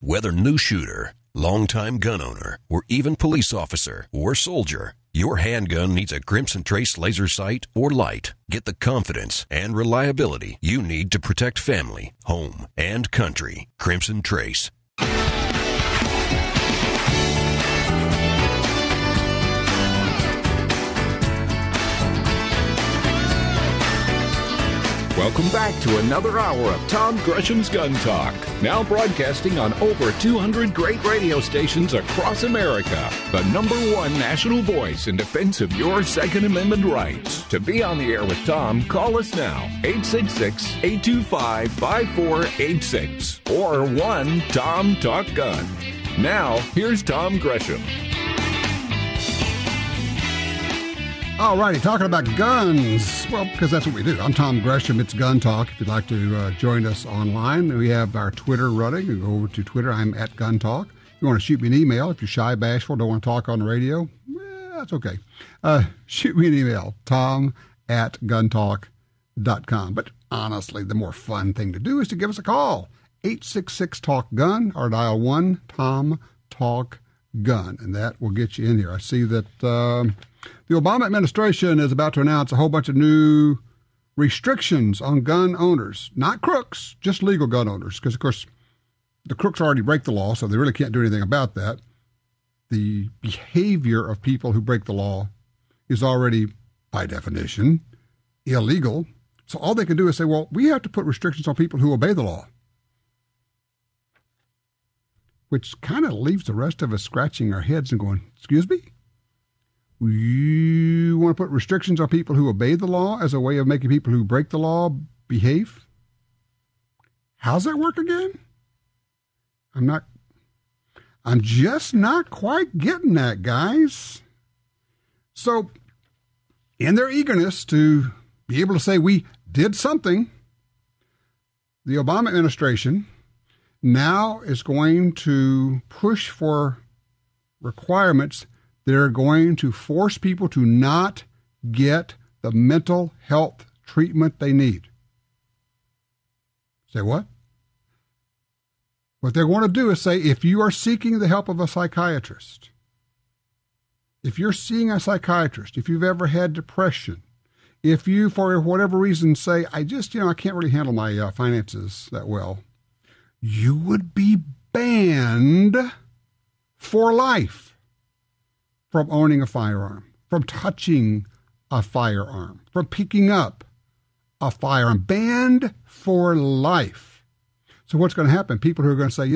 Whether new shooter, longtime gun owner, or even police officer or soldier, your handgun needs a Crimson Trace laser sight or light. Get the confidence and reliability you need to protect family, home, and country. Crimson Trace. Welcome back to another hour of Tom Gresham's Gun Talk. Now broadcasting on over 200 great radio stations across America. The #1 national voice in defense of your Second Amendment rights. To be on the air with Tom, call us now. 866-825-5486 or 1-TOM-TALK-GUN. Now, here's Tom Gresham. All righty, talking about guns. Well, because that's what we do. I'm Tom Gresham. It's Gun Talk. If you'd like to join us online, we have our Twitter running. You go over to Twitter. I'm at Gun Talk. If you want to shoot me an email, if you're shy, bashful, don't want to talk on the radio, that's okay. Shoot me an email, tom@guntalk.com. But honestly, the more fun thing to do is to give us a call. 866-TALK-GUN or dial 1-TOM-TALK-GUN, and that will get you in here. I see that the Obama administration is about to announce a whole bunch of new restrictions on gun owners. Not crooks, just legal gun owners. Because, of course, the crooks already break the law, so they really can't do anything about that. The behavior of people who break the law is already, by definition, illegal. So all they can do is say, well, we have to put restrictions on people who obey the law. Which kind of leaves the rest of us scratching our heads and going, excuse me? You want to put restrictions on people who obey the law as a way of making people who break the law behave? How's that work again? I'm just not quite getting that, guys. So, in their eagerness to be able to say we did something, the Obama administration now is going to push for requirements that are going to force people to not get the mental health treatment they need. Say what? What they're going to do is say, if you are seeking the help of a psychiatrist, if you're seeing a psychiatrist, if you've ever had depression, if you, for whatever reason, say, I can't really handle my finances that well, you would be banned for life from owning a firearm, from touching a firearm, from picking up a firearm. Banned for life. So what's going to happen? People who are going to say, I'd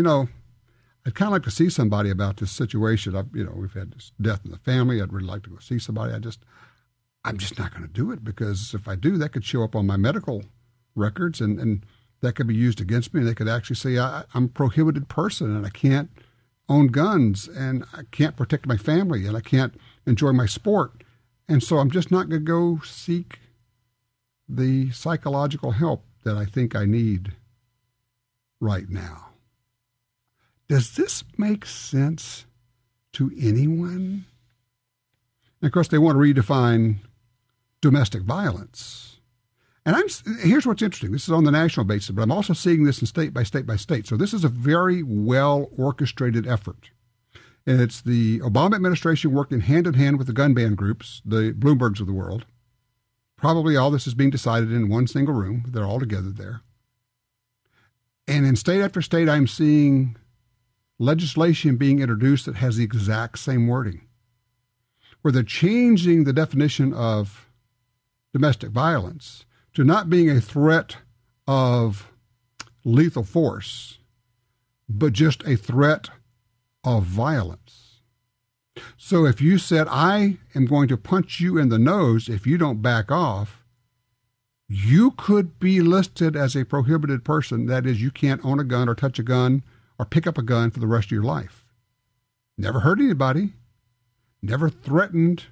kind of like to see somebody about this situation. We've had this death in the family. I'd really like to go see somebody. I'm just not going to do it, because if I do, that could show up on my medical records and that could be used against me. And they could actually say I'm a prohibited person and I can't own guns and I can't protect my family and I can't enjoy my sport. And so I'm just not going to go seek the psychological help that I think I need right now. Does this make sense to anyone? And of course, they want to redefine domestic violence. And here's what's interesting. This is on the national basis, but I'm also seeing this in state by state by state. So this is a very well orchestrated effort. And it's the Obama administration working hand in hand with the gun ban groups, the Bloombergs of the world. Probably all this is being decided in one single room. They're all together there. And in state after state, I'm seeing legislation being introduced that has the exact same wording, where they're changing the definition of domestic violence to not being a threat of lethal force, but just a threat of violence. So if you said, I am going to punch you in the nose if you don't back off, you could be listed as a prohibited person. That is, you can't own a gun or touch a gun or pick up a gun for the rest of your life. Never hurt anybody, never threatened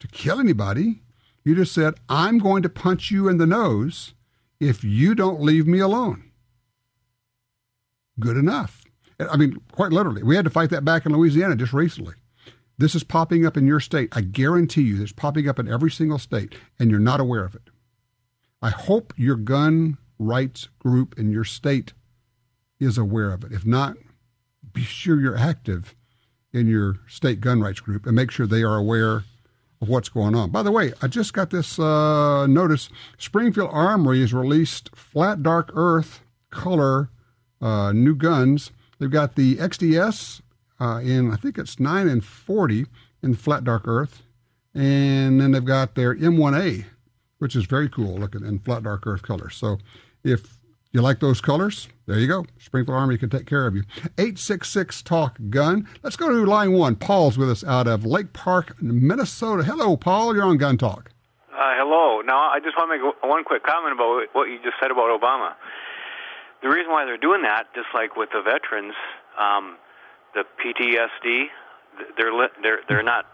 to kill anybody. You just said, I'm going to punch you in the nose if you don't leave me alone. Good enough. I mean, quite literally. We had to fight that back in Louisiana just recently. This is popping up in your state. I guarantee you it's popping up in every single state, and you're not aware of it. I hope your gun rights group in your state is aware of it. If not, be sure you're active in your state gun rights group and make sure they are aware of what's going on. By the way, I just got this notice. Springfield Armory has released flat dark earth color new guns. They've got the XDS in, I think it's 9 and 40 in flat dark earth. And then they've got their M1A, which is very cool looking in flat dark earth colors. So if you like those colors, there you go. Springfield Armory can take care of you. 866-TALK-GUN. Let's go to line 1. Paul's with us out of Lake Park, Minnesota. Hello, Paul. You're on Gun Talk. Hello. Now, I just want to make one quick comment about what you just said about Obama. The reason why they're doing that, just like with the veterans, the PTSD, they're not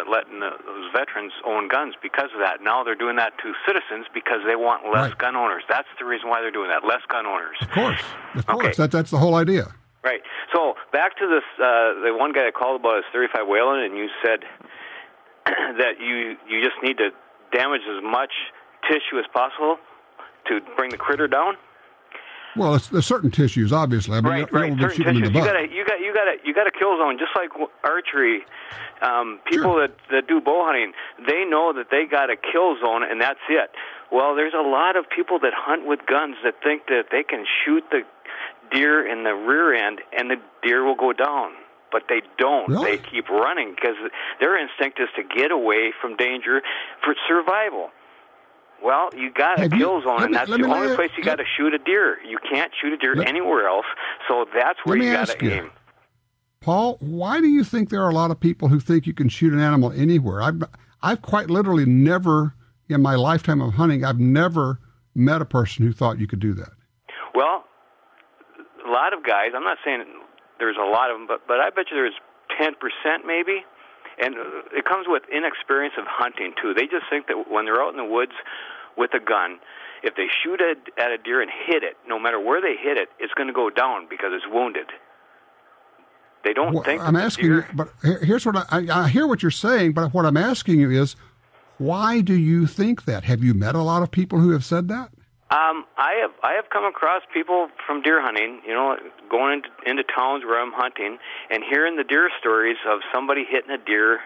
letting those veterans own guns because of that. Now they're doing that to citizens because they want less gun owners. That's the reason why they're doing that, less gun owners. Of course. Okay. That's the whole idea. Right. So back to this, the one guy that called about his 35 Whelen, and you said that you just need to damage as much tissue as possible to bring the critter down. Well, there's certain tissues, obviously. I mean, right. Certain tissues. You got a kill zone, just like archery. People that do bow hunting, they know that they got a kill zone, and that's it. Well, there's a lot of people that hunt with guns that think that they can shoot the deer in the rear end, and the deer will go down. But they don't. Really? They keep running because their instinct is to get away from danger for survival. Well, you got a kill zone, and that's the only place you got to shoot a deer. You can't shoot a deer anywhere else, so that's where you got to aim. Paul, why do you think there are a lot of people who think you can shoot an animal anywhere? I've quite literally never, in my lifetime of hunting, I've never met a person who thought you could do that. Well, a lot of guys, I'm not saying there's a lot of them, but I bet you there's 10% maybe. And it comes with inexperience of hunting, too. They just think that when they're out in the woods with a gun, if they shoot at a deer and hit it, no matter where they hit it, it's going to go down because it's wounded. They don't think I'm asking you, but here's what I hear what you're saying, but what I'm asking you is, why do you think that? Have you met a lot of people who have said that? I have come across people from deer hunting, going into towns where I'm hunting and hearing the deer stories of somebody hitting a deer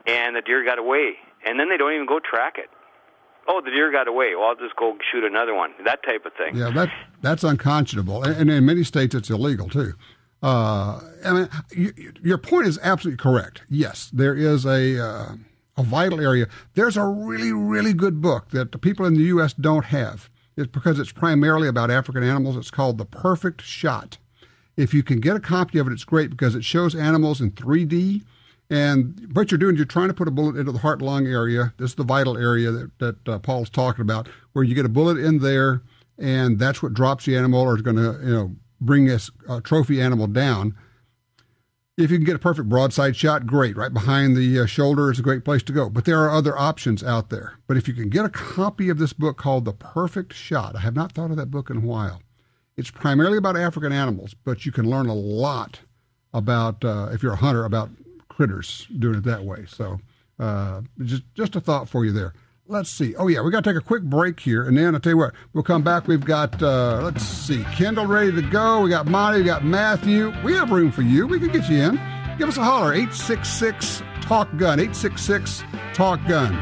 and the deer got away. And then they don't even go track it. Oh, the deer got away. Well, I'll just go shoot another one. That type of thing. Yeah, that's unconscionable. And in many states, it's illegal, too. Your point is absolutely correct. Yes, there is a vital area. There's a really, really good book that the people in the U.S. don't have. It's because it's primarily about African animals. It's called The Perfect Shot. If you can get a copy of it, it's great because it shows animals in 3D. And what you're doing, you're trying to put a bullet into the heart-lung area. This is the vital area that Paul's talking about, where you get a bullet in there, and that's what drops the animal or is going to bring this trophy animal down. If you can get a perfect broadside shot, great. Right behind the shoulder is a great place to go. But there are other options out there. But if you can get a copy of this book called The Perfect Shot, I have not thought of that book in a while. It's primarily about African animals, but you can learn a lot about, if you're a hunter, about critters doing it that way. So just a thought for you there. Let's see. Oh, yeah, we got to take a quick break here. And then I'll tell you what, we'll come back. We've got, let's see, Kendall ready to go. We got Monty, we got Matthew. We have room for you. We can get you in. Give us a holler, 866-TALK-GUN, 866-TALK-GUN.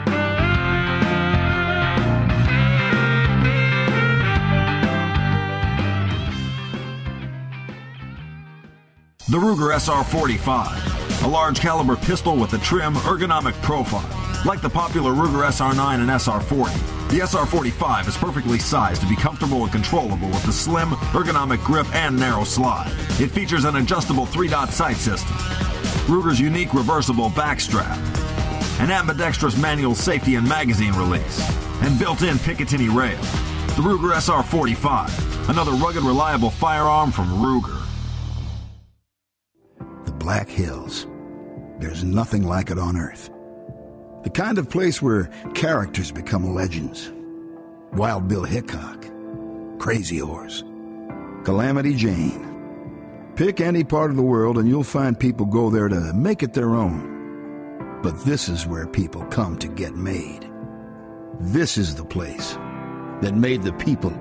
The Ruger SR-45, a large caliber pistol with a trim, ergonomic profile. Like the popular Ruger SR9 and SR40, the SR-45 is perfectly sized to be comfortable and controllable with a slim, ergonomic grip and narrow slide. It features an adjustable 3-dot sight system, Ruger's unique reversible back strap, an ambidextrous manual safety and magazine release, and built-in Picatinny rail. The Ruger SR-45, another rugged, reliable firearm from Ruger. The Black Hills. There's nothing like it on Earth. The kind of place where characters become legends. Wild Bill Hickok, Crazy Horse, Calamity Jane. Pick any part of the world and you'll find people go there to make it their own. But this is where people come to get made. This is the place that made the people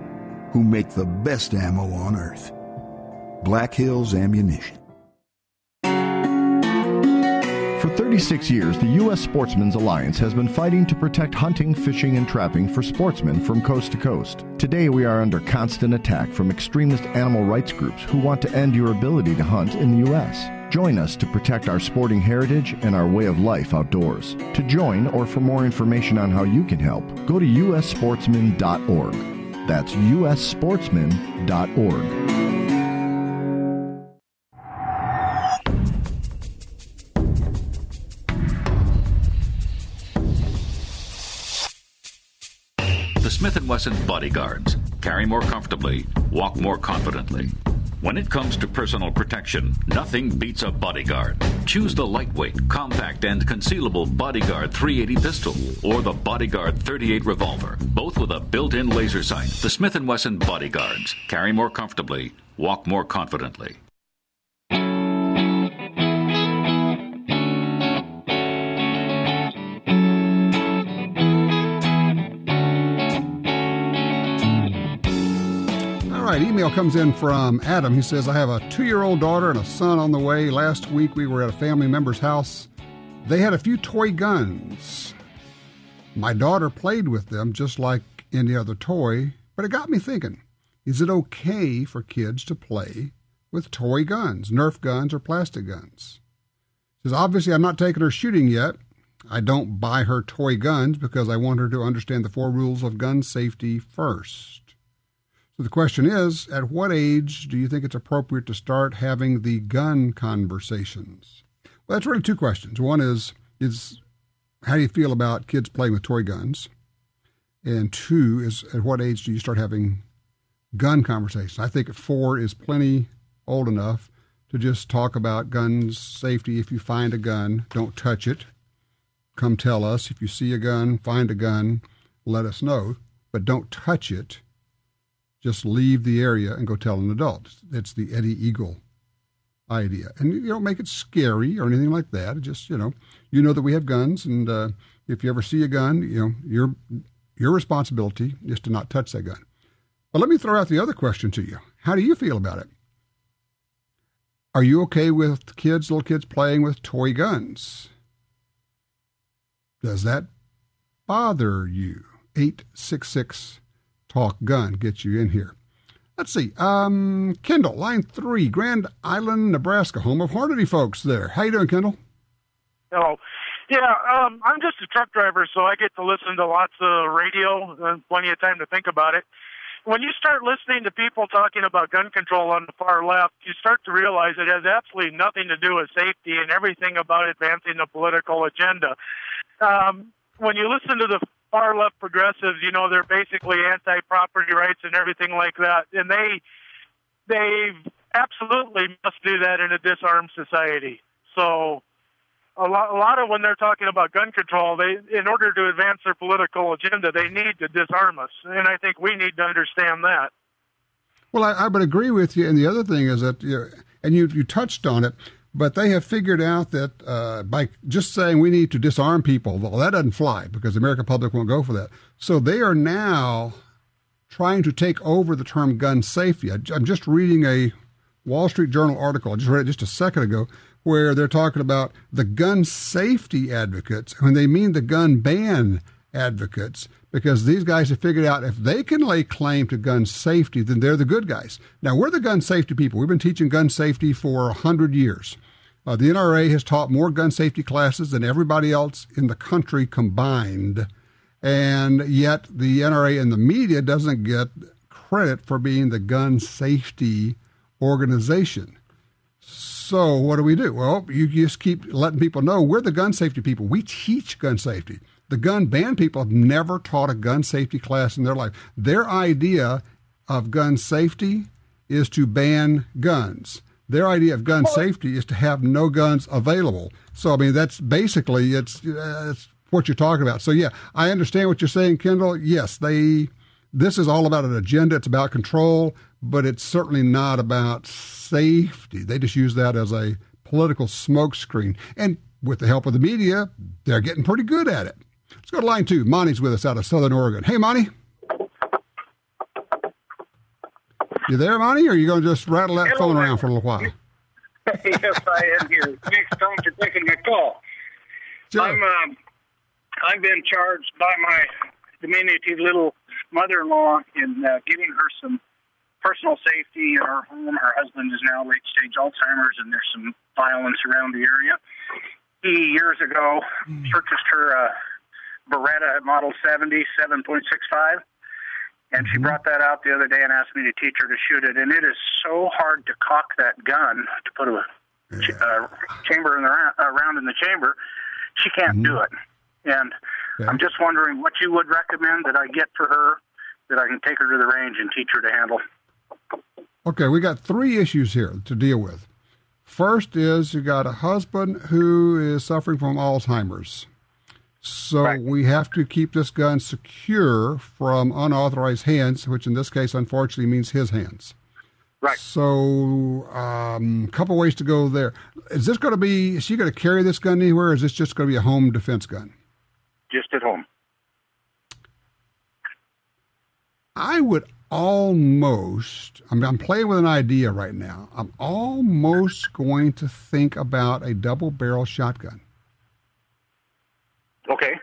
who make the best ammo on Earth. Black Hills Ammunition. 36 years, the U.S. Sportsmen's Alliance has been fighting to protect hunting, fishing, and trapping for sportsmen from coast to coast. Today, we are under constant attack from extremist animal rights groups who want to end your ability to hunt in the U.S. Join us to protect our sporting heritage and our way of life outdoors. To join or for more information on how you can help, go to ussportsman.org. That's ussportsman.org. Smith & Wesson Bodyguards. Carry more comfortably, walk more confidently. When it comes to personal protection, nothing beats a Bodyguard. Choose the lightweight, compact, and concealable Bodyguard 380 pistol or the Bodyguard 38 revolver, both with a built-in laser sight. The Smith & Wesson Bodyguards. Carry more comfortably, walk more confidently. Email comes in from Adam. He says, I have a 2-year-old daughter and a son on the way. Last week we were at a family member's house. They had a few toy guns. My daughter played with them just like any other toy, but it got me thinking, is it okay for kids to play with toy guns, Nerf guns or plastic guns? He says, obviously I'm not taking her shooting yet. I don't buy her toy guns because I want her to understand the 4 rules of gun safety first. So the question is, at what age do you think it's appropriate to start having the gun conversations? Well, that's really 2 questions. One is how do you feel about kids playing with toy guns? And 2 is, at what age do you start having gun conversations? I think at 4 is plenty old enough to just talk about gun safety. If you find a gun, don't touch it. Come tell us. If you see a gun, find a gun, let us know. But don't touch it. Just leave the area and go tell an adult. It's the Eddie Eagle idea. And you don't make it scary or anything like that. It just, you know that we have guns, and if you ever see a gun, your responsibility is to not touch that gun. But let me throw out the other question to you. How do you feel about it? Are you okay with little kids playing with toy guns? Does that bother you? 866 Talk Gun gets you in here. Let's see. Kendall, line 3, Grand Island, Nebraska, home of Hornady folks there. How you doing, Kendall? Hello. Yeah, I'm just a truck driver, so I get to listen to lots of radio and plenty of time to think about it. When you start listening to people talking about gun control on the far left, you start to realize it has absolutely nothing to do with safety and everything about advancing the political agenda. When you listen to the far left progressives, they're basically anti-property rights and everything like that. And they absolutely must do that in a disarmed society. So a lot of when they're talking about gun control, in order to advance their political agenda, they need to disarm us. And I think we need to understand that. Well, I would agree with you. And the other thing is that, and you touched on it, but they have figured out that by just saying we need to disarm people, well, that doesn't fly because the American public won't go for that. So they are now trying to take over the term gun safety. I'm just reading a Wall Street Journal article. I just read it just a second ago where they're talking about the gun safety advocates when they mean the gun ban advocates, because these guys have figured out if they can lay claim to gun safety, then they're the good guys. Now, we're the gun safety people. We've been teaching gun safety for 100 years. The NRA has taught more gun safety classes than everybody else in the country combined, and yet the NRA and the media doesn't get credit for being the gun safety organization. So what do? Well, you just keep letting people know we're the gun safety people. We teach gun safety. The gun ban people have never taught a gun safety class in their life. Their idea of gun safety is to ban guns. Their idea of gun safety is to have no guns available. So, I mean, that's basically, it's what you're talking about. So, yeah, I understand what you're saying, Kendall. Yes, this is all about an agenda. It's about control, but it's certainly not about safety. They just use that as a political smokescreen. And with the help of the media, they're getting pretty good at it. Let's go to line 2. Monty's with us out of Southern Oregon. Hey, Monty. You there, Monty, or are you going to just rattle that phone around for a little while? Yes, I am here. Thanks, Tom, for taking my call. Sure. I've been charged by my diminutive little mother-in-law in giving her some personal safety in her home. Her husband is now late-stage Alzheimer's, and there's some violence around the area. He, years ago, purchased her a Beretta Model 70, 7.65, and she brought that out the other day and asked me to teach her to shoot it. And it is so hard to cock that gun, to put a chamber in the round in the chamber. She can't do it. And I'm just wondering what you would recommend that I get for her that I can take her to the range and teach her to handle. Okay, we got 3 issues here to deal with. First is you got a husband who is suffering from Alzheimer's. So we have to keep this gun secure from unauthorized hands, which in this case, unfortunately, means his hands. Right. So a couple ways to go there. Is she going to carry this gun anywhere, or is this just going to be a home defense gun? Just at home. I would almost, I'm playing with an idea right now. I'm almost going to think about a double-barrel shotgun. Okay.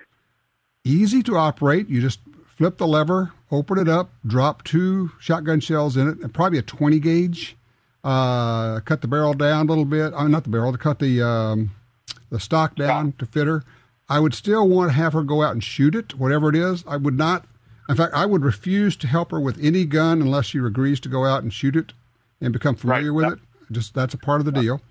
Easy to operate. You just flip the lever, open it up, drop 2 shotgun shells in it, and probably a 20 gauge. Cut the barrel down a little bit. Not the barrel, to cut the stock down to fit her. I would still want to have her go out and shoot it, whatever it is. I would not. In fact, I would refuse to help her with any gun unless she agrees to go out and shoot it and become familiar with it. Just that's a part of the deal.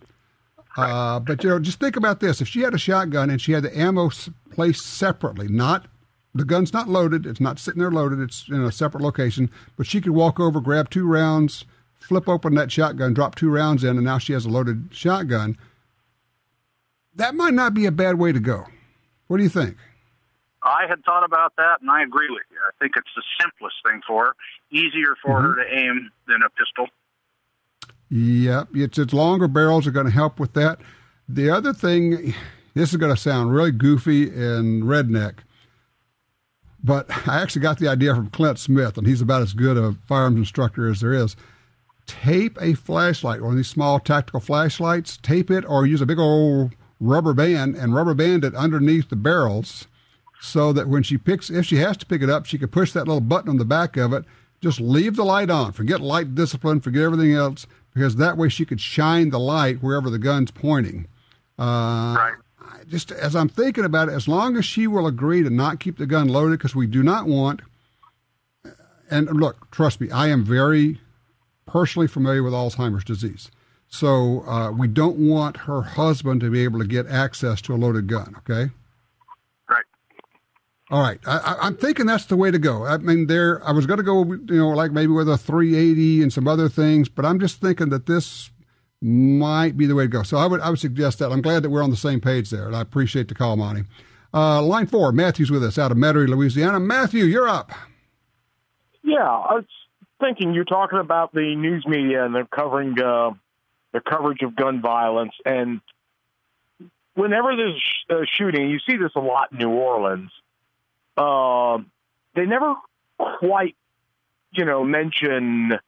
But, just think about this. If she had a shotgun and she had the ammo placed separately, the gun's not loaded, it's not sitting there loaded, it's in a separate location, but she could walk over, grab 2 rounds, flip open that shotgun, drop 2 rounds in, and now she has a loaded shotgun. That might not be a bad way to go. What do you think? I had thought about that, and I agree with you. I think it's the simplest thing for her, easier for her to aim than a pistol. Yep, it's longer barrels are going to help with that. The other thing, this is going to sound really goofy and redneck, but I actually got the idea from Clint Smith, and he's about as good a firearms instructor as there is. Tape a flashlight, one of these small tactical flashlights, tape it, or use a big old rubber band and rubber band it underneath the barrels so that when if she has to pick it up, she can push that little button on the back of it, just leave the light on, forget light discipline, forget everything else, because that way she could shine the light wherever the gun's pointing. Just as I'm thinking about it, as long as she will agree to not keep the gun loaded, because we do not want, and look, trust me, I am very personally familiar with Alzheimer's disease. So we don't want her husband to be able to get access to a loaded gun, okay? Right. All right. I'm thinking that's the way to go. I mean, I was going to go, like maybe with a 380 and some other things, but I'm just thinking that this might be the way to go. So I would suggest that. I'm glad that we're on the same page there, and I appreciate the call, Monty. Line 4, Matthew's with us out of Metairie, Louisiana. Matthew, you're up. Yeah, I was thinking you're talking about the news media and they're covering the coverage of gun violence. And whenever there's shooting, you see this a lot in New Orleans, they never quite, mention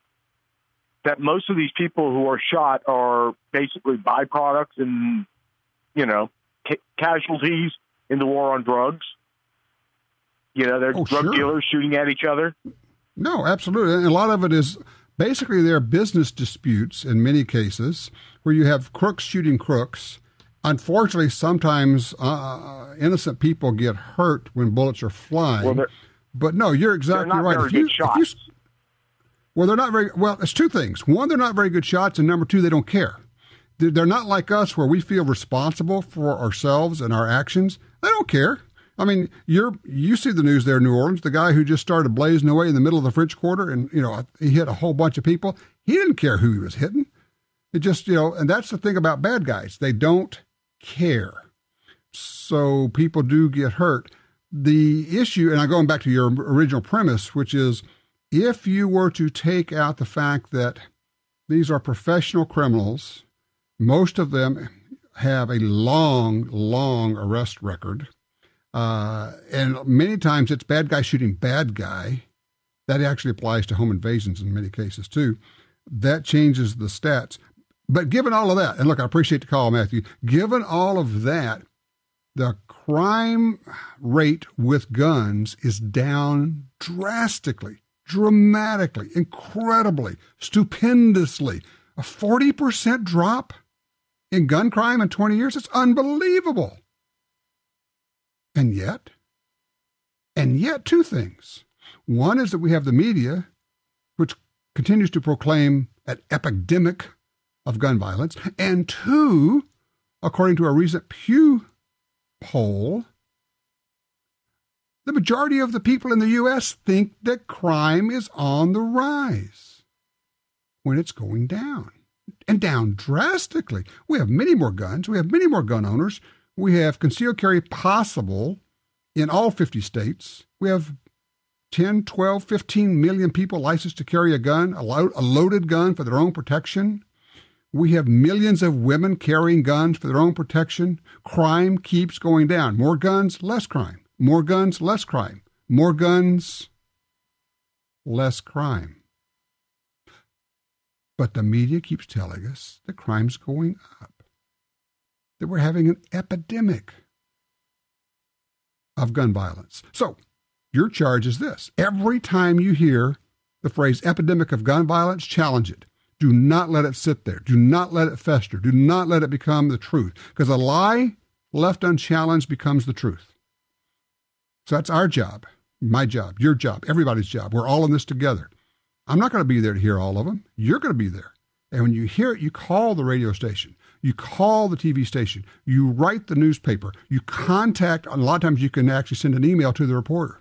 that most of these people who are shot are basically byproducts and, casualties in the war on drugs. They're drug dealers shooting at each other. No, absolutely. And a lot of it is basically they're business disputes in many cases where you have crooks shooting crooks. Unfortunately, sometimes innocent people get hurt when bullets are flying. But no, you're exactly right. Very good shots. They're not very well. It's 2 things. One, they're not very good shots, and number 2, they don't care. They're not like us where we feel responsible for ourselves and our actions. They don't care. I mean, you see the news there in New Orleans, the guy who just started blazing away in the middle of the French Quarter and, he hit a whole bunch of people. He didn't care who he was hitting. It just, and that's the thing about bad guys. They don't care. So people do get hurt. The issue, and I'm going back to your original premise, which is if you were to take out the fact that these are professional criminals, most of them have a long, long arrest record. And many times it's bad guy shooting bad guy. That actually applies to home invasions in many cases too. That changes the stats. But given all of that, and look, I appreciate the call, Matthew. Given all of that, The crime rate with guns is down drastically, dramatically, incredibly, stupendously. A 40% drop in gun crime in 20 years? It's unbelievable. And yet, two things. One is that we have the media, which continues to proclaim an epidemic of gun violence. And two, according to a recent Pew poll, the majority of the people in the U.S. think that crime is on the rise when it's going down, and down drastically. We have many more guns. We have many more gun owners. We have concealed carry possible in all 50 states. We have 10, 12, 15 million people licensed to carry a gun, a loaded gun for their own protection. We have millions of women carrying guns for their own protection. Crime keeps going down. More guns, less crime. More guns, less crime. More guns, less crime. But the media keeps telling us that crime's going up, that we're having an epidemic of gun violence. So your charge is this. Every time you hear the phrase epidemic of gun violence, challenge it. Do not let it sit there. Do not let it fester. Do not let it become the truth. Because a lie left unchallenged becomes the truth. So that's our job, my job, your job, everybody's job. We're all in this together. I'm not going to be there to hear all of them. You're going to be there. And when you hear it, you call the radio station. You call the TV station. You write the newspaper. You contact, a lot of times you can actually send an email to the reporter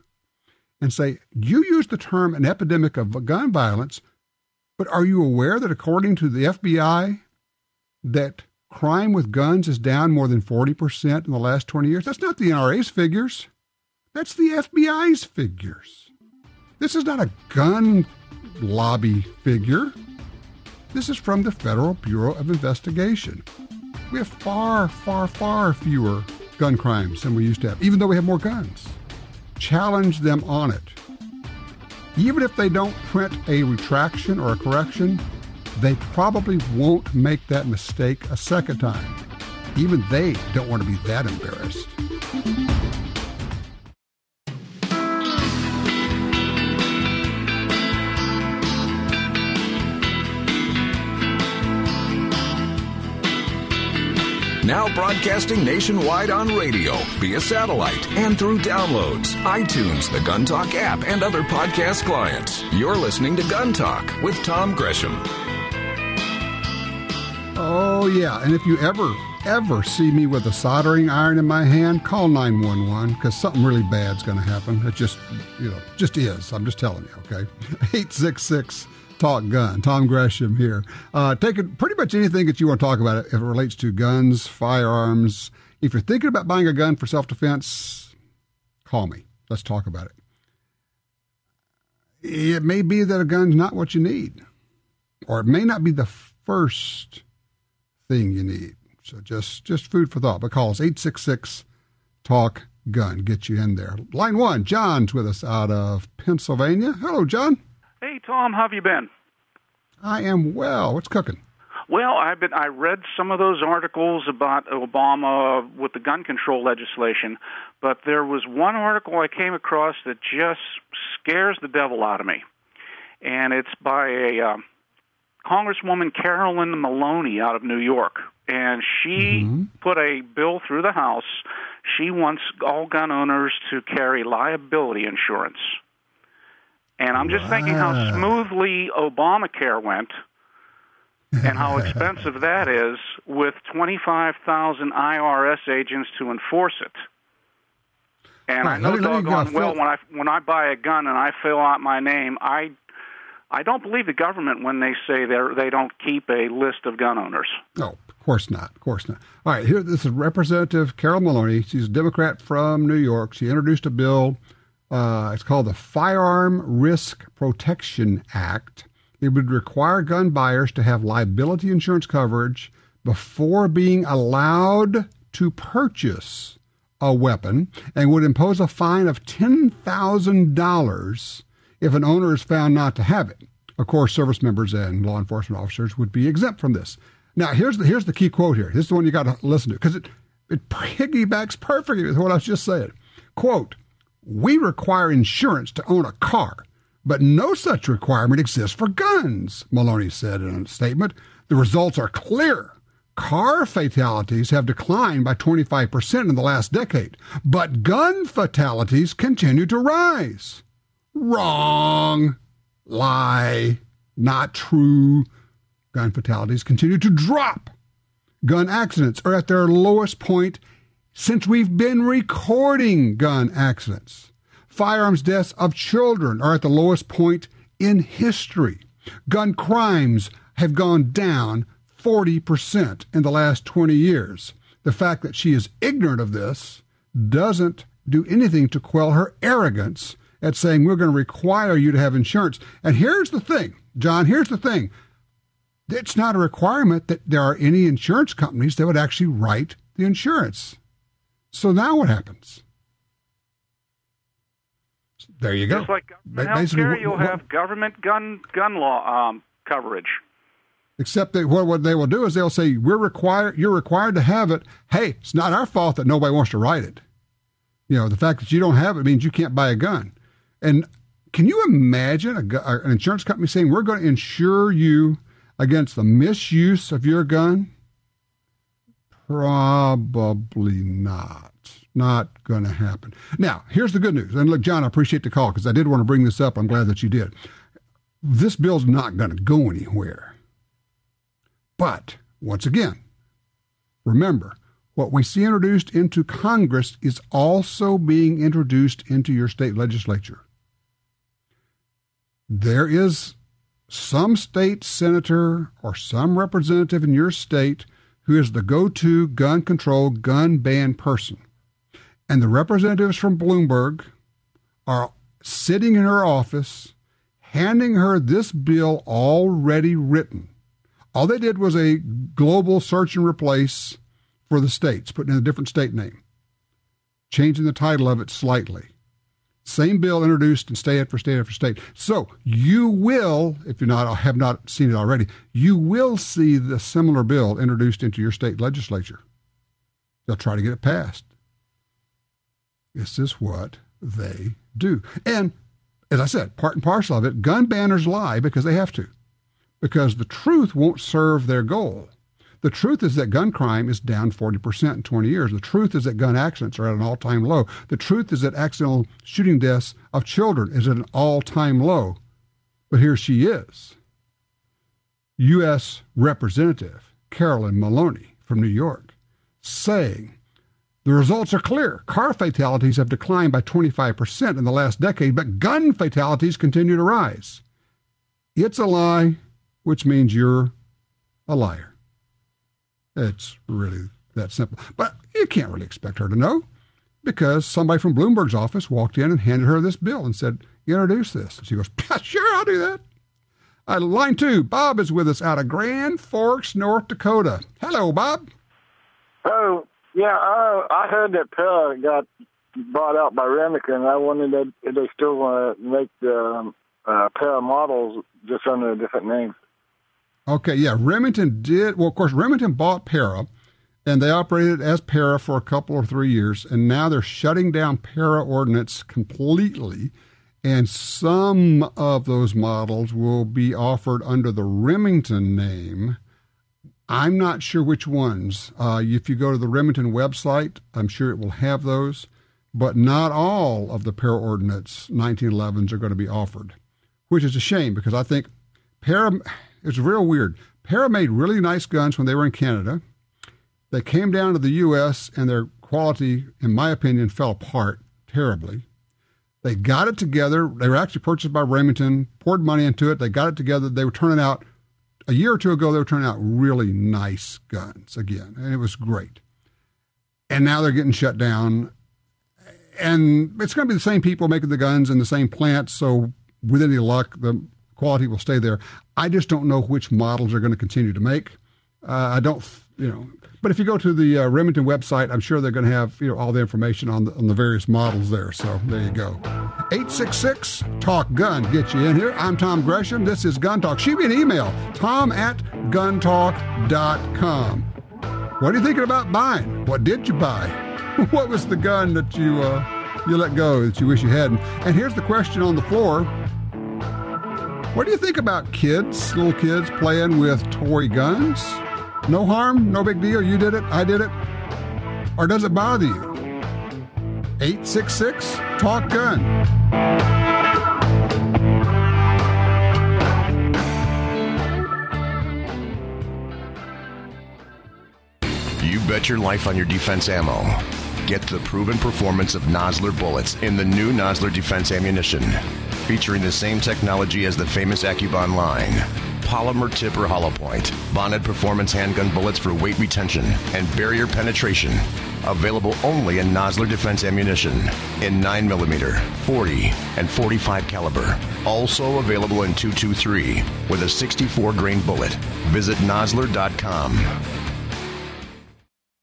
and say, you use the term an epidemic of gun violence, but are you aware that according to the FBI, that crime with guns is down more than 40% in the last 20 years? That's not the NRA's figures. That's the FBI's figures. This is not a gun lobby figure. This is from the Federal Bureau of Investigation. We have far, far, far fewer gun crimes than we used to have, even though we have more guns. Challenge them on it. Even if they don't print a retraction or a correction, they probably won't make that mistake a second time. Even they don't want to be that embarrassed. Now broadcasting nationwide on radio, via satellite, and through downloads, iTunes, the GUNTALK app, and other podcast clients. You're listening to GUNTALK with Tom Gresham. Oh, yeah. And if you ever see me with a soldering iron in my hand, call 911, because something really bad's going to happen. It just is. I'm just telling you, okay? 866 Talk Gun. Tom Gresham here. Taking pretty much anything that you want to talk about if it relates to guns, firearms. If you're thinking about buying a gun for self-defense, call me. Let's talk about it. It may be that a gun's not what you need, or it may not be the first thing you need. So just food for thought. But call us 866 Talk Gun. Get you in there. Line 1, John's with us out of Pennsylvania. Hello, John. Hey, Tom, how have you been? I am well. What's cooking? Well, I read some of those articles about Obama with the gun control legislation, but there was one article I came across that just scares the devil out of me, and it's by a Congresswoman Carolyn Maloney out of New York, and she put a bill through the House. She wants all gun owners to carry liability insurance. And I'm just thinking how smoothly Obamacare went and how expensive that is with 25,000 IRS agents to enforce it. And I know doggone well when I buy a gun and I fill out my name, I don't believe the government when they say they don't keep a list of gun owners. No, of course not. Of course not. All right, here, this is Representative Carol Maloney. She's a Democrat from New York. She introduced a bill. It's called the Firearm Risk Protection Act. It would require gun buyers to have liability insurance coverage before being allowed to purchase a weapon, and would impose a fine of $10,000 if an owner is found not to have it. Of course, service members and law enforcement officers would be exempt from this. Now, here's the key quote here. This is the one you got to listen to, because It piggybacks perfectly with what I was just saying. Quote, we require insurance to own a car, but no such requirement exists for guns, Maloney said in a statement. The results are clear. Car fatalities have declined by 25% in the last decade, but gun fatalities continue to rise. Wrong. Lie. Not true. Gun fatalities continue to drop. Gun accidents are at their lowest point since we've been recording gun accidents. Firearms deaths of children are at the lowest point in history. Gun crimes have gone down 40% in the last 20 years. The fact that she is ignorant of this doesn't do anything to quell her arrogance at saying we're going to require you to have insurance. And here's the thing, John, here's the thing. It's not a requirement that there are any insurance companies that would actually write the insurance. So now what happens? There you go. Just like government health care, you'll have government gun law coverage. Except that what they will do is they'll say, you're required to have it. Hey, it's not our fault that nobody wants to write it. You know, the fact that you don't have it means you can't buy a gun. And can you imagine an insurance company saying, we're going to insure you against the misuse of your gun? Probably not. Not going to happen. Now, here's the good news. And look, John, I appreciate the call because I did want to bring this up. I'm glad that you did. This bill's not going to go anywhere. But, once again, remember, what we see introduced into Congress is also being introduced into your state legislature. There is some state senator or some representative in your state who is the go-to gun control, gun ban person. And the representatives from Bloomberg are sitting in her office, handing her this bill already written. All they did was a global search and replace for the states, putting in a different state name, changing the title of it slightly. Same bill introduced in state after state after state. So you will, if you have not seen it already, you will see the similar bill introduced into your state legislature. They'll try to get it passed. This is what they do. And as I said, part and parcel of it, gun banners lie because they have to. Because the truth won't serve their goal. The truth is that gun crime is down 40% in 20 years. The truth is that gun accidents are at an all-time low. The truth is that accidental shooting deaths of children is at an all-time low. But here she is, U.S. Representative Carolyn Maloney from New York, saying, the results are clear. Car fatalities have declined by 25% in the last decade, but gun fatalities continue to rise. It's a lie, which means you're a liar. It's really that simple. But you can't really expect her to know because somebody from Bloomberg's office walked in and handed her this bill and said, introduce this. And she goes, sure, I'll do that. Line 2, Bob is with us out of Grand Forks, North Dakota. Hello, Bob. Oh, yeah, I heard that Para got bought out by Remington. I wondered if they still want to make the Para models just under a different name. Okay, yeah, Remington did. Well, of course, Remington bought Para, and they operated as Para for a couple or 3 years, and now they're shutting down Para Ordnance completely, and some of those models will be offered under the Remington name. I'm not sure which ones. If you go to the Remington website, I'm sure it will have those, but not all of the Para Ordnance 1911s are going to be offered, which is a shame because I think Para... It's real weird. Para made really nice guns when they were in Canada. They came down to the U.S. and their quality, in my opinion, fell apart terribly. They got it together. They were actually purchased by Remington, poured money into it. They got it together. They were turning out, a year or two ago, they were turning out really nice guns again, and it was great. And now they're getting shut down. And it's going to be the same people making the guns in the same plants, so with any luck, the quality will stay there. I just don't know which models are going to continue to make. I don't, but if you go to the Remington website, I'm sure they're going to have, all the information on the various models there. So there you go. 866-TALK-GUN. Get you in here. I'm Tom Gresham. This is Gun Talk. Shoot me an email, tom@guntalk.com. What are you thinking about buying? What did you buy? What was the gun that you let go that you wish you hadn't? And here's the question on the floor. What do you think about kids, little kids playing with toy guns? No harm, no big deal. You did it, I did it. Or does it bother you? 866 Talk Gun. You bet your life on your defense ammo. Get the proven performance of Nosler bullets in the new Nosler Defense Ammunition, featuring the same technology as the famous AccuBond line. Polymer tip or hollow point, bonded performance handgun bullets for weight retention and barrier penetration. Available only in Nosler Defense Ammunition in 9mm, 40, and 45 caliber. Also available in 223 with a 64 grain bullet. Visit Nosler.com.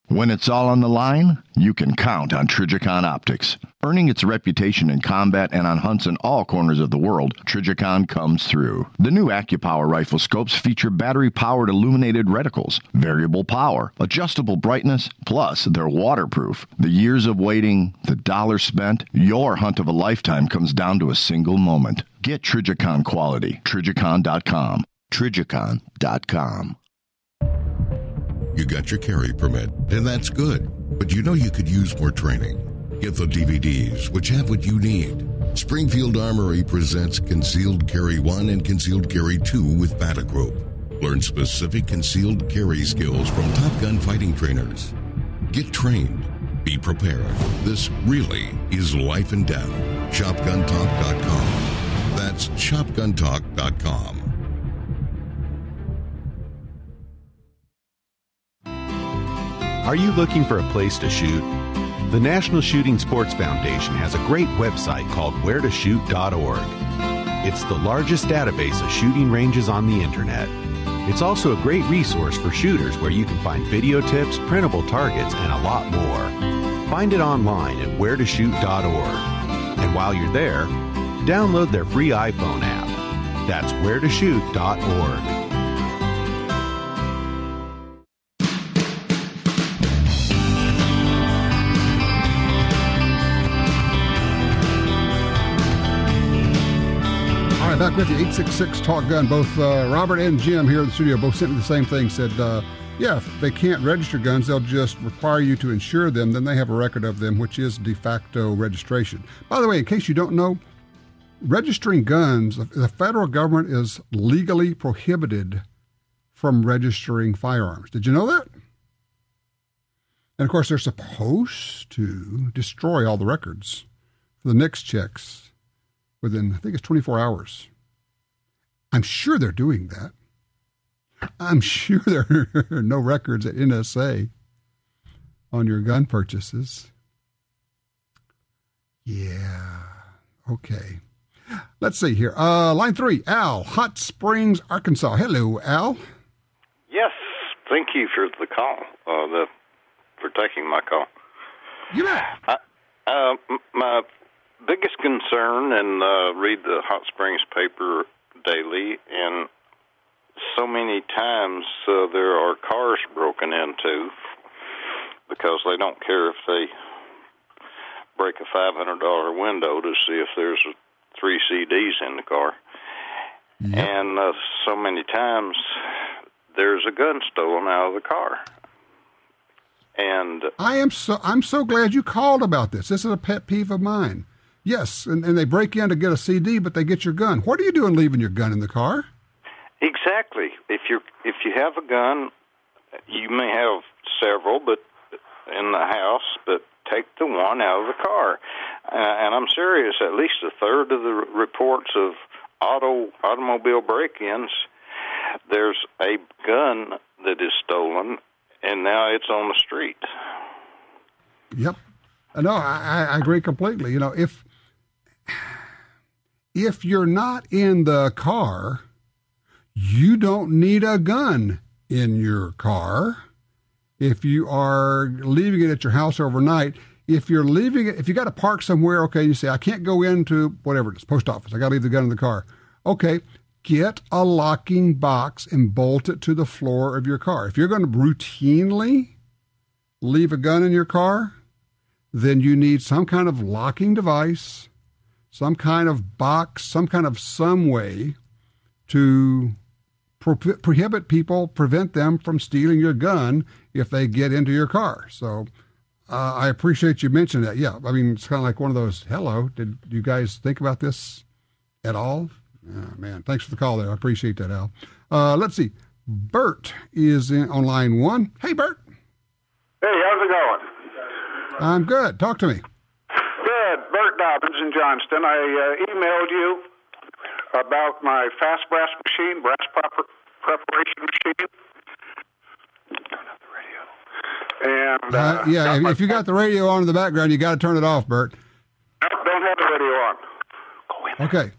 When it's all on the line, you can count on Trijicon Optics. Earning its reputation in combat and on hunts in all corners of the world, Trijicon comes through. The new AccuPower rifle scopes feature battery-powered illuminated reticles, variable power, adjustable brightness, plus they're waterproof. The years of waiting, the dollars spent, your hunt of a lifetime comes down to a single moment. Get Trijicon quality. Trijicon.com. Trijicon.com. You got your carry permit, and that's good. But you know you could use more training. Get the DVDs, which have what you need. Springfield Armory presents Concealed Carry 1 and Concealed Carry 2 with Battlegroup. Learn specific concealed carry skills from Top Gun fighting trainers. Get trained. Be prepared. This really is life and death. ShopGunTalk.com. That's ShopGunTalk.com. Are you looking for a place to shoot? The National Shooting Sports Foundation has a great website called wheretoshoot.org. It's the largest database of shooting ranges on the internet. It's also a great resource for shooters where you can find video tips, printable targets, and a lot more. Find it online at wheretoshoot.org. And while you're there, download their free iPhone app. That's wheretoshoot.org. Back with you, 866 Talk Gun. Both Robert and Jim here in the studio both sent me the same thing. Said, yeah, if they can't register guns, they'll just require you to insure them. Then they have a record of them, which is de facto registration. By the way, in case you don't know, registering guns, the federal government is legally prohibited from registering firearms. Did you know that? And, of course, they're supposed to destroy all the records for the NICS checks within, I think it's 24 hours. I'm sure they're doing that. I'm sure there are no records at NSA on your gun purchases. Yeah. Okay. Let's see here. Line 3, Al, Hot Springs, Arkansas. Hello, Al. Yes. Thank you for the call, for taking my call. You bet. My biggest concern, and read the Hot Springs paper daily, and so many times there are cars broken into because they don't care if they break a $500 window to see if there's 3 CDs in the car. Yep. And so many times there's a gun stolen out of the car. And I'm so glad you called about this. This is a pet peeve of mine. Yes, and they break in to get a CD, but they get your gun. What are you doing leaving your gun in the car? Exactly. If you have a gun, you may have several, but in the house, but take the one out of the car. And I'm serious. At least a third of the reports of automobile break-ins, there's a gun that is stolen, and now it's on the street. Yep. No, I agree completely. You know, if you're not in the car, you don't need a gun in your car. If you are leaving it at your house overnight, if you're leaving it, if you got to park somewhere, okay, you say, I can't go into whatever it is, post office, I got to leave the gun in the car. Okay, get a locking box and bolt it to the floor of your car. If you're going to routinely leave a gun in your car, then you need some kind of locking device, some kind of box, some way to prevent them from stealing your gun if they get into your car. So I appreciate you mentioning that. Yeah, I mean, it's kind of like one of those, hello, did you guys think about this at all? Oh, man, thanks for the call there. I appreciate that, Al. Let's see. Bert is on line 1. Hey, Bert. Hey, how's it going? I'm good. Talk to me. Good. Bert Dobbins in Johnston. I emailed you about my fast brass machine, brass preparation machine. And yeah, if you got the radio on in the background, you got to turn it off, Bert. No, don't have the radio on. Go in. Okay.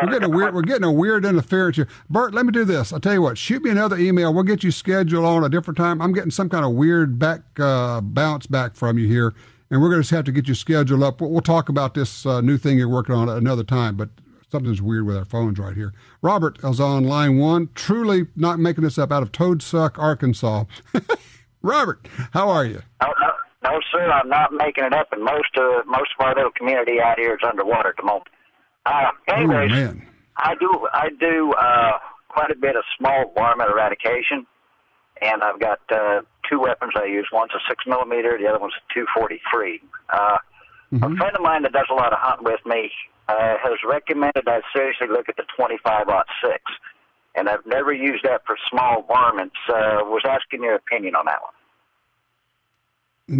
We're getting a weird interference here. Bert, let me do this. I'll tell you what. Shoot me another email. We'll get you scheduled on a different time. I'm getting some kind of weird bounce back from you here, and we're going to have to get you scheduled up. We'll talk about this new thing you're working on at another time, but something's weird with our phones right here. Robert is on line 1. Truly not making this up, out of Toadsuck, Arkansas. Robert, how are you? No, sir, I'm not making it up, and most of our little community out here is underwater at the moment. Anyways, I do quite a bit of small varmint eradication, and I've got 2 weapons I use. One's a 6mm, the other one's a 243. A friend of mine that does a lot of hunting with me has recommended I seriously look at the 25-06, and I've never used that for small varmints. Was asking your opinion on that one.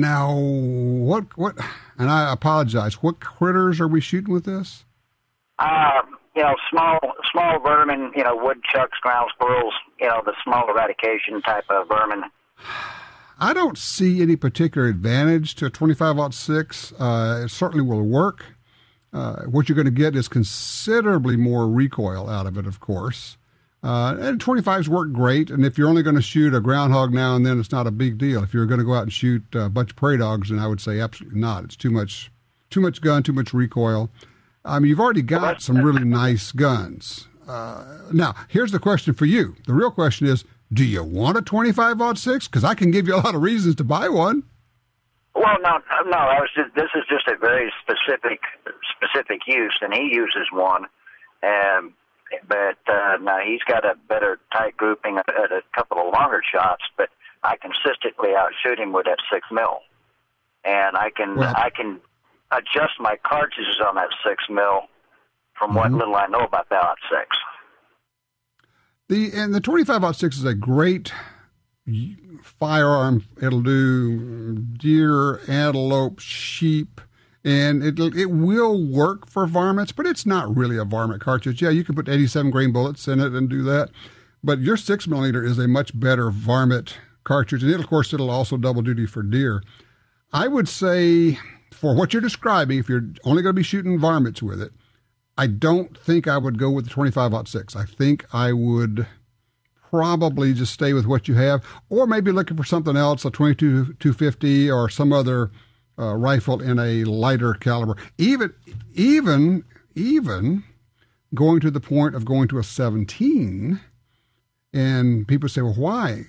Now, what? And I apologize. What critters are we shooting with this? Small vermin, woodchucks, ground squirrels, the small eradication type of vermin. I don't see any particular advantage to a 25-06. It certainly will work. What you're going to get is considerably more recoil out of it, of course. And 25s work great. And if you're only going to shoot a groundhog now and then, it's not a big deal. If you're going to go out and shoot a bunch of prairie dogs, then I would say absolutely not. It's too much gun, too much recoil. I mean, you've already got some really nice guns. Now, here's the question for you. The real question is, do you want a 25-06? Because I can give you a lot of reasons to buy one. Well, no. This is just a very specific use, and he uses one. But now he's got a better tight grouping at a couple of longer shots. But I consistently outshoot him with that 6mm, and I can adjust my cartridges on that 6mm from what little I know about the 06. The 25-06 is a great firearm. It'll do deer, antelope, sheep, and it will work for varmints, but it's not really a varmint cartridge. Yeah, you can put 87 grain bullets in it and do that, but your 6mm is a much better varmint cartridge, and it'll also double duty for deer. I would say, for what you're describing, if you're only going to be shooting varmints with it, I don't think I would go with the 25-06. I think I would probably just stay with what you have, or maybe looking for something else, a 22-250 or some other rifle in a lighter caliber. Even going to the point of going to a 17, and people say, well, why?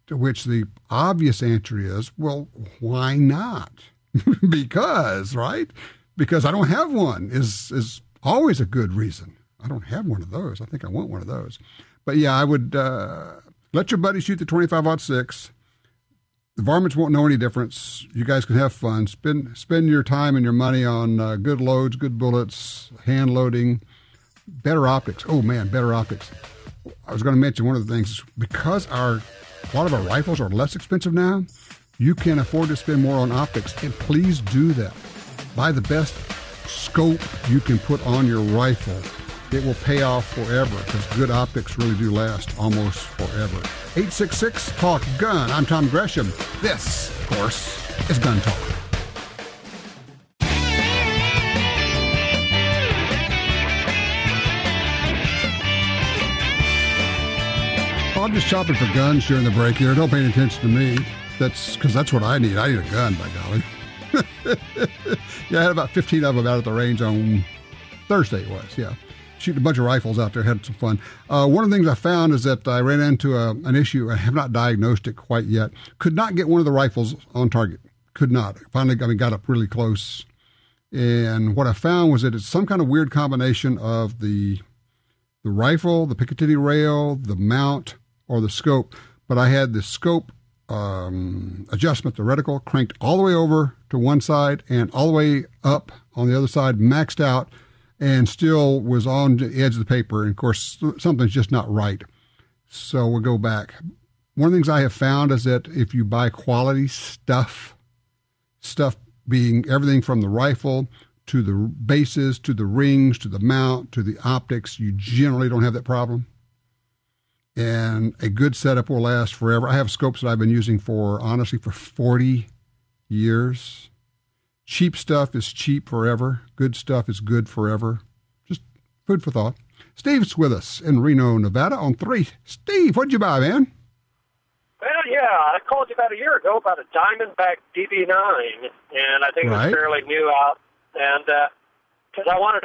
To which the obvious answer is, well, why not? Because I don't have one is always a good reason. I don't have one of those. I think I want one of those. But yeah, I would let your buddy shoot the 25-06. The varmints won't know any difference. You guys can have fun. Spend your time and your money on good loads, good bullets, hand loading, better optics. Oh man, better optics. I was going to mention one of the things, because a lot of our rifles are less expensive now, you can afford to spend more on optics, and please do that. Buy the best scope you can put on your rifle. It will pay off forever, because good optics really do last almost forever. 866-TALK-GUN. I'm Tom Gresham. This, of course, is Gun Talk. I'm just shopping for guns during the break here. Don't pay any attention to me. That's what I need. I need a gun, by golly. Yeah, I had about 15 of them out at the range on Thursday it was, yeah. shooting a bunch of rifles out there, had some fun. One of the things I found is that I ran into an issue. I have not diagnosed it quite yet. Could not get one of the rifles on target. Could not. Finally, got up really close. And what I found was that it's some kind of weird combination of the rifle, the Picatinny rail, the mount, or the scope. But I had the scope adjustment, the reticle, cranked all the way over to one side and all the way up on the other side, maxed out, and still was on the edge of the paper. And, of course, something's just not right. So we'll go back. One of the things I have found is that if you buy quality stuff being everything from the rifle to the bases, to the rings, to the mount, to the optics, you generally don't have that problem. And a good setup will last forever. I have scopes that I've been using for 40 years. Cheap stuff is cheap forever. Good stuff is good forever. Just food for thought. Steve's with us in Reno, Nevada on 3. Steve, what'd you buy, man? Well, yeah, I called you about a year ago about a Diamondback DB9, and I think it was fairly new out. And because I wanted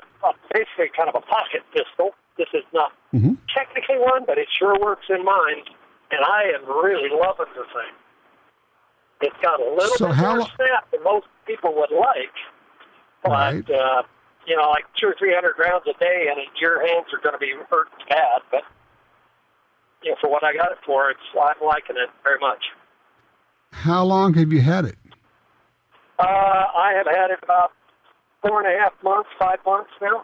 basically kind of a pocket pistol. This is not technically one, but it sure works in mine, and I am really loving the thing. It's got a little bit more snap than most people would like, but, you know, like 200 or 300 rounds a day, and your hands are going to be hurt bad, but you know, for what I got it for, I'm liking it very much. How long have you had it? I have had it about 4.5 months, 5 months now.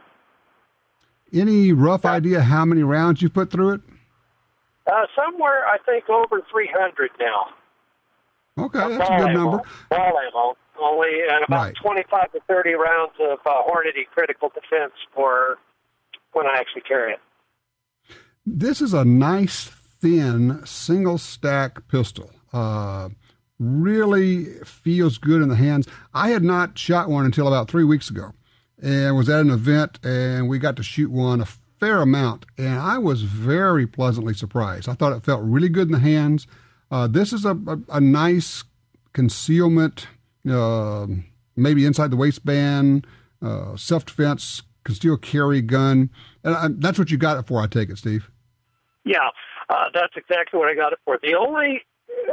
Any rough idea how many rounds you put through it? Somewhere, I think, over 300 now. Okay, that's a good number. Ball ammo, only, and about 25 to 30 rounds of Hornady critical defense for when I actually carry it. This is a nice, thin, single-stack pistol. Really feels good in the hands. I had not shot one until about 3 weeks ago and was at an event, and we got to shoot one a fair amount, and I was very pleasantly surprised. I thought it felt really good in the hands. This is a nice concealment, maybe inside the waistband, self-defense, concealed carry gun. And that's what you got it for, I take it, Steve. Yeah, that's exactly what I got it for. The only,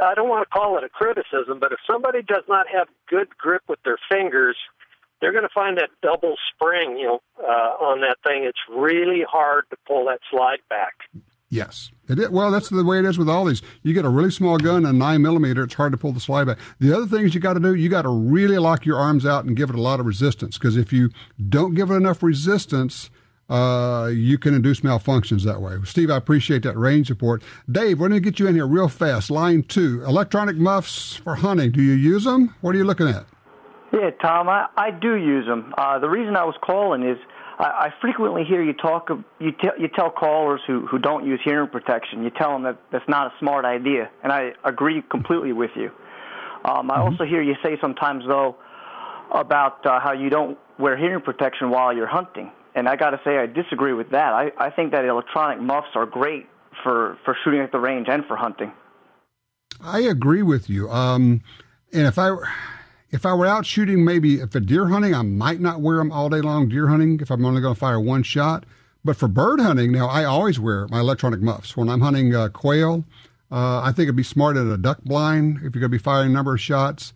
I don't want to call it a criticism, but if somebody does not have good grip with their fingers, they're going to find that double spring, on that thing. It's really hard to pull that slide back. Yes. Well, that's the way it is with all these. You get a really small gun, a 9mm, it's hard to pull the slide back. The other thing you got to do, you got to really lock your arms out and give it a lot of resistance, because if you don't give it enough resistance, you can induce malfunctions that way. Steve, I appreciate that range report. Dave, we're going to get you in here real fast. Line 2, electronic muffs for hunting. Do you use them? What are you looking at? Yeah, Tom, I do use them. The reason I was calling is I frequently hear you talk. You tell callers who don't use hearing protection. You tell them that that's not a smart idea, and I agree completely with you. I also hear you say sometimes though about how you don't wear hearing protection while you're hunting, and I got to say I disagree with that. I think that electronic muffs are great for shooting at the range and for hunting. I agree with you. And if I were out shooting, maybe for deer hunting, I might not wear them all day long deer hunting if I'm only going to fire one shot. But for bird hunting, now I always wear my electronic muffs. When I'm hunting quail, I think it'd be smart at a duck blind if you're going to be firing a number of shots.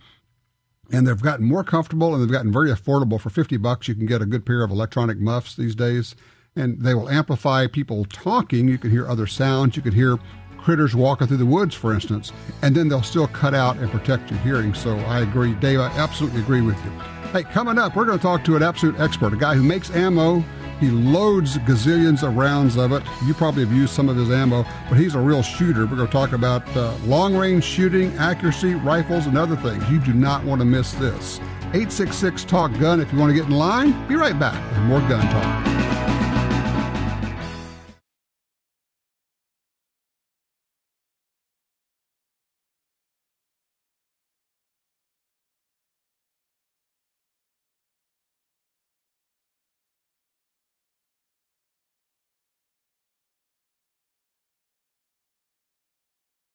And they've gotten more comfortable, and they've gotten very affordable. For $50, you can get a good pair of electronic muffs these days. And they will amplify people talking. You can hear other sounds. You can hear critters walking through the woods, for instance, and then they'll still cut out and protect your hearing. So I agree. Dave, I absolutely agree with you. Hey, coming up, we're going to talk to an absolute expert, a guy who makes ammo. He loads gazillions of rounds of it. You probably have used some of his ammo, but he's a real shooter. We're going to talk about long-range shooting, accuracy, rifles, and other things. You do not want to miss this. 866-TALK-GUN if you want to get in line. Be right back with more Gun Talk.